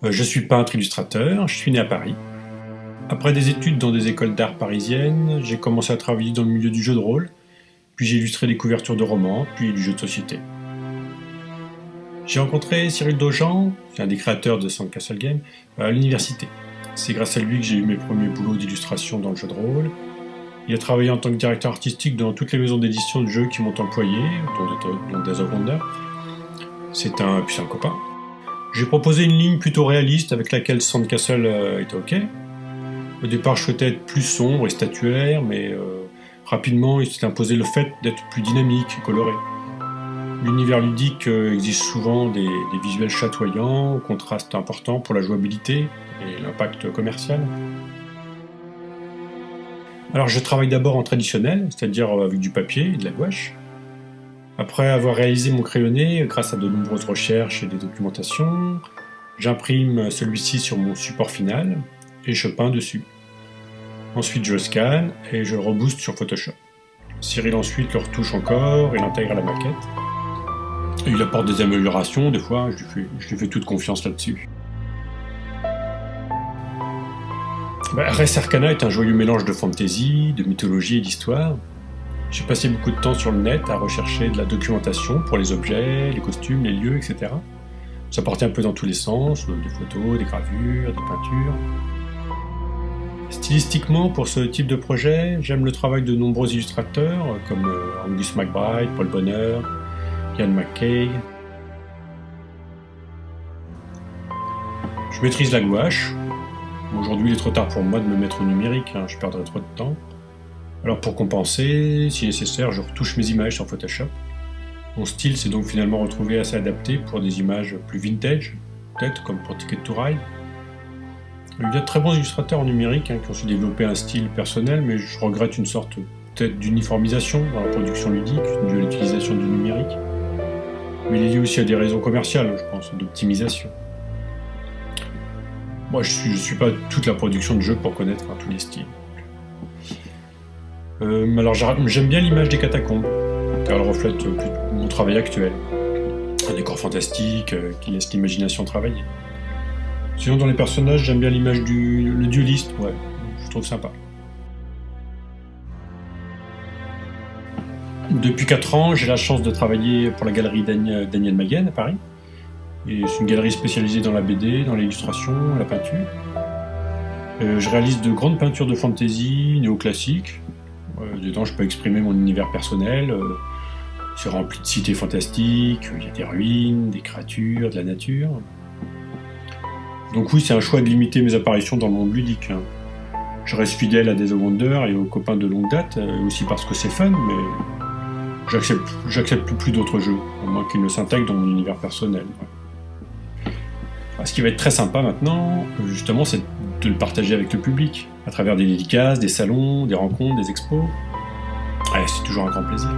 Je suis peintre illustrateur, je suis né à Paris. Après des études dans des écoles d'art parisiennes, j'ai commencé à travailler dans le milieu du jeu de rôle, puis j'ai illustré des couvertures de romans, puis du jeu de société. J'ai rencontré Cyril Dojan, c'est un des créateurs de Sandcastle Games, à l'université. C'est grâce à lui que j'ai eu mes premiers boulots d'illustration dans le jeu de rôle. Il a travaillé en tant que directeur artistique dans toutes les maisons d'édition de jeux qui m'ont employé, dont Days of Wonder. C'est un puissant copain. J'ai proposé une ligne plutôt réaliste avec laquelle Sandcastle était ok. Au départ, je souhaitais être plus sombre et statuaire, mais rapidement, il s'est imposé le fait d'être plus dynamique et coloré. L'univers ludique exige souvent des visuels chatoyants, au contraste important pour la jouabilité et l'impact commercial. Alors je travaille d'abord en traditionnel, c'est-à-dire avec du papier et de la gouache. Après avoir réalisé mon crayonné, grâce à de nombreuses recherches et des documentations, j'imprime celui-ci sur mon support final et je peins dessus. Ensuite je le scanne et je le rebooste sur Photoshop. Cyril ensuite le retouche encore et l'intègre à la maquette. Et il apporte des améliorations, des fois je lui fais toute confiance là-dessus. Res Arcana est un joyeux mélange de fantasy, de mythologie et d'histoire. J'ai passé beaucoup de temps sur le net à rechercher de la documentation pour les objets, les costumes, les lieux, etc. Ça partait un peu dans tous les sens, des photos, des gravures, des peintures. Stylistiquement, pour ce type de projet, j'aime le travail de nombreux illustrateurs comme Angus McBride, Paul Bonheur, Ian McKay. Je maîtrise la gouache. Aujourd'hui, il est trop tard pour moi de me mettre au numérique, je perdrais trop de temps. Alors pour compenser, si nécessaire, je retouche mes images sur Photoshop. Mon style s'est donc finalement retrouvé assez adapté pour des images plus vintage, peut-être comme pour Ticket to Ride. Il y a de très bons illustrateurs en numérique qui ont su développer un style personnel, mais je regrette une sorte peut-être d'uniformisation dans la production ludique, due à l'utilisation du numérique. Mais il est lié aussi à des raisons commerciales, je pense, d'optimisation. Moi, je suis pas toute la production de jeux pour connaître tous les styles. Alors j'aime bien l'image des catacombes, car elle reflète mon travail actuel. Un décor fantastique qui laisse l'imagination travailler. Sinon dans les personnages, j'aime bien l'image le dueliste, ouais, je trouve sympa. Depuis 4 ans, j'ai la chance de travailler pour la galerie Daniel Maguen à Paris. Et c'est une galerie spécialisée dans la BD, dans l'illustration, la peinture. Je réalise de grandes peintures de fantasy, néoclassiques. Dedans, je peux exprimer mon univers personnel. C'est rempli de cités fantastiques, il y a des ruines, des créatures, de la nature. Donc oui, c'est un choix de limiter mes apparitions dans le monde ludique. Je reste fidèle à Days of Wonder et aux copains de longue date, aussi parce que c'est fun, mais j'accepte plus d'autres jeux, à moins qu'ils ne s'intègrent dans mon univers personnel. Ce qui va être très sympa maintenant, justement, c'est de le partager avec le public, à travers des dédicaces, des salons, des rencontres, des expos. Ouais, c'est toujours un grand plaisir.